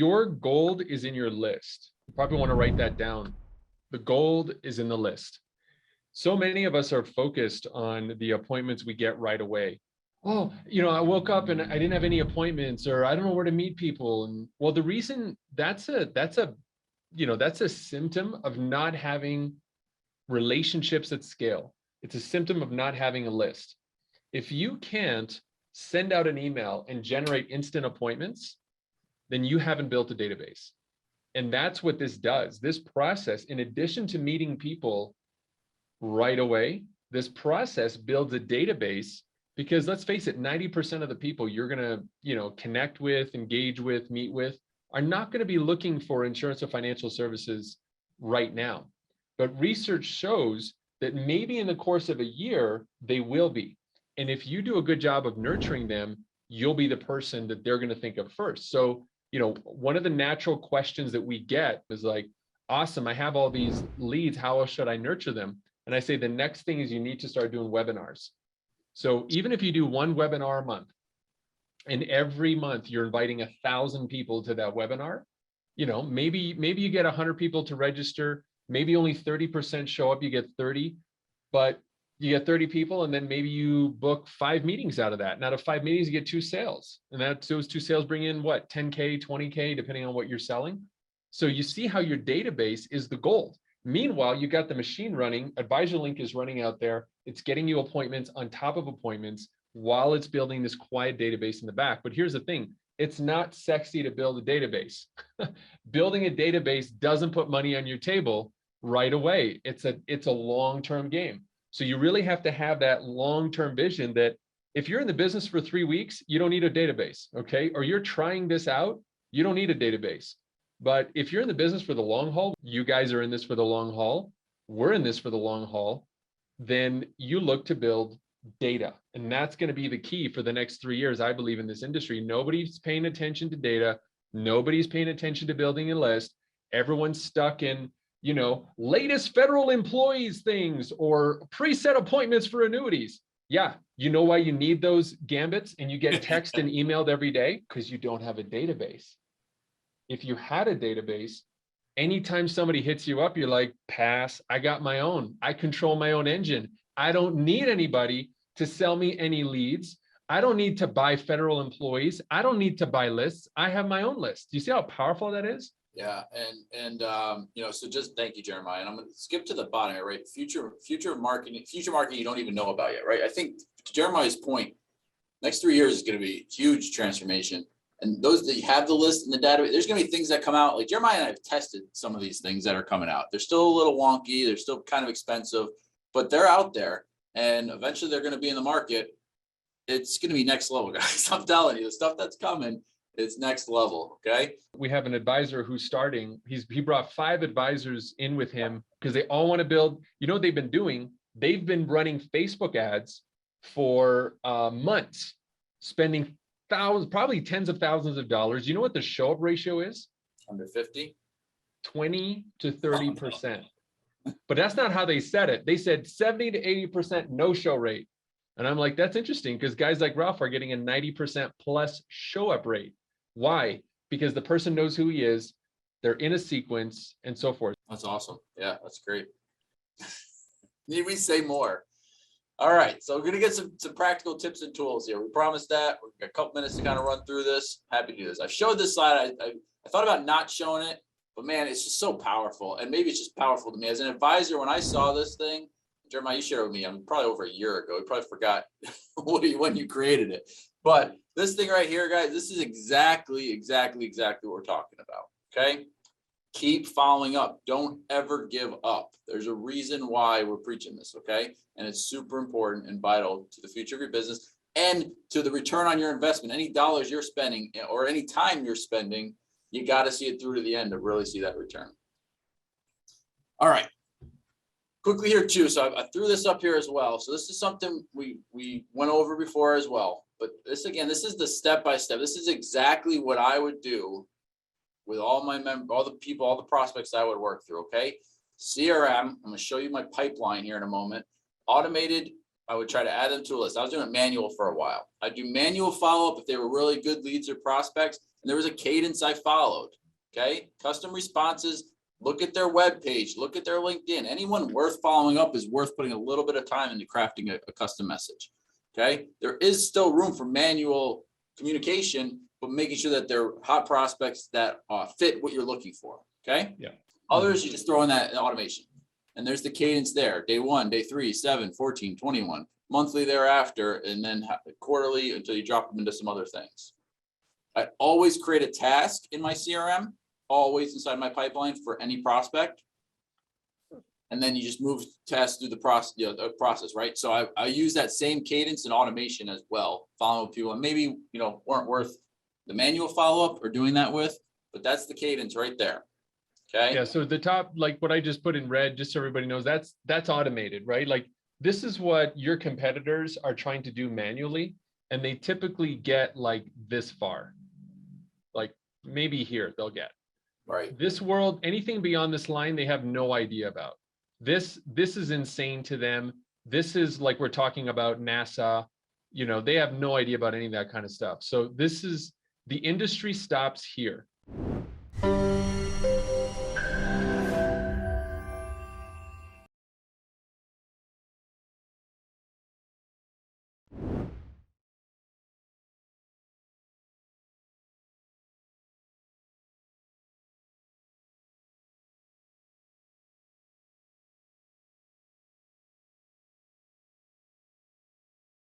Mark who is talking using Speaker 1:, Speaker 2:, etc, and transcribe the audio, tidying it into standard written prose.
Speaker 1: your gold is in your list. You probably want to write that down. The gold is in the list. So many of us are focused on the appointments we get right away. Oh, I woke up and I didn't have any appointments, or I don't know where to meet people. And well, the reason that's a symptom of not having relationships at scale. It's a symptom of not having a list. If you can't send out an email and generate instant appointments, then you haven't built a database. And that's what this does. This process, in addition to meeting people right away, this process builds a database, because let's face it, 90% of the people you're going to, connect with, engage with, meet with, are not going to be looking for insurance or financial services right now. But research shows that maybe in the course of a year, they will be. And if you do a good job of nurturing them, you'll be the person that they're going to think of first. So, one of the natural questions that we get is like, awesome, I have all these leads. How else should I nurture them? And I say, the next thing is you need to start doing webinars. So even if you do one webinar a month, and every month you're inviting 1,000 people to that webinar, maybe you get 100 people to register, maybe only 30% show up, you get 30, but you get 30 people, and then maybe you book 5 meetings out of that. And out of 5 meetings, you get 2 sales. And those 2 sales bring in what, 10K, 20K, depending on what you're selling. So you see how your database is the gold. Meanwhile, you got the machine running, AdvisorLink is running out there. It's getting you appointments on top of appointments while it's building this quiet database in the back. But here's the thing, it's not sexy to build a database. Building a database doesn't put money on your table right away. It's a long-term game. So you really have to have that long-term vision that if you're in the business for 3 weeks, you don't need a database, okay? Or you're trying this out, you don't need a database. But if you're in the business for the long haul, you guys are in this for the long haul, we're in this for the long haul, then you look to build data. And that's going to be the key for the next 3 years, I believe, in this industry. Nobody's paying attention to data. Nobody's paying attention to building a list. Everyone's stuck in, latest federal employees things or preset appointments for annuities. Yeah, you know why you need those gambits and you get text and emailed every day? Because you don't have a database. If you had a database, anytime somebody hits you up, you're like, pass, I got my own. I control my own engine. I don't need anybody to sell me any leads. I don't need to buy federal employees. I don't need to buy lists. I have my own list. Do you see how powerful that is?
Speaker 2: Yeah. So just thank you, Jeremiah. And I'm going to skip to the bottom here, right? Future marketing you don't even know about yet, right? I think to Jeremiah's point, next 3 years is going to be huge transformation. And those that have the list and the data, there's going to be things that come out. Like Jeremiah and I have tested some of these things that are coming out. They're still a little wonky. They're still kind of expensive, but they're out there. And eventually they're going to be in the market. It's going to be next level, guys. I'm telling you, the stuff that's coming, it's next level. Okay.
Speaker 1: We have an advisor who's starting. He brought 5 advisors in with him because they all want to build. You know what they've been doing? They've been running Facebook ads for months, spending thousands, probably tens of thousands of dollars. You know what the show up ratio is?
Speaker 2: Under 50?
Speaker 1: 20 to 30%. But that's not how they said it. They said 70 to 80% no show rate. And I'm like, that's interesting because guys like Ralph are getting a 90% plus show up rate. Why? Because the person knows who he is, they're in a sequence and so forth.
Speaker 2: That's awesome. Yeah, that's great. Need we say more? All right, so we're going to get some practical tips and tools here. We promised that. We've got a couple minutes to kind of run through this. Happy to do this. I've showed this slide. I thought about not showing it, but man, it's just so powerful. And maybe it's just powerful to me. As an advisor, when I saw this thing, Jeremiah, you shared it with me, probably over a year ago. You probably forgot when you created it. But this thing right here, guys, this is exactly what we're talking about, okay? Keep following up. Don't ever give up. There's a reason why we're preaching this, okay? And it's super important and vital to the future of your business and to the return on your investment. Any dollars you're spending or any time you're spending, you got to see it through to the end to really see that return. All right. Quickly here too. So I threw this up here as well. So this is something we went over before as well. But this, again, this is the step-by-step. This is exactly what I would do with all my all the people, all the prospects I would work through, okay? CRM, I'm going to show you my pipeline here in a moment. Automated I would try to add them to a list. I was doing it manual for a while. I do manual follow-up if they were really good leads or prospects, and there was a cadence I followed. Okay, custom responses, look at their web page, look at their LinkedIn. Anyone worth following up is worth putting a little bit of time into crafting a custom message. Okay, there is still room for manual communication, but making sure that they're hot prospects that fit what you're looking for. Okay.
Speaker 1: Yeah.
Speaker 2: Others, you just throw in that automation. And there's the cadence there. Day 1, day 3, 7, 14, 21, monthly thereafter, and then quarterly until you drop them into some other things. I always create a task in my CRM, always inside my pipeline for any prospect. And then you just move tasks through the process, right? So I use that same cadence and automation as well, following up people and maybe, weren't worth the manual follow-up or doing that with, but that's the cadence right there. Okay.
Speaker 1: Yeah. So the top, like what I just put in red, just so everybody knows, that's automated, right? Like this is what your competitors are trying to do manually, and they typically get like this far, like maybe here they'll get.
Speaker 2: Right.
Speaker 1: This world, anything beyond this line, they have no idea about. This is insane to them. This is like we're talking about NASA. They have no idea about any of that kind of stuff. So this is the industry stops here.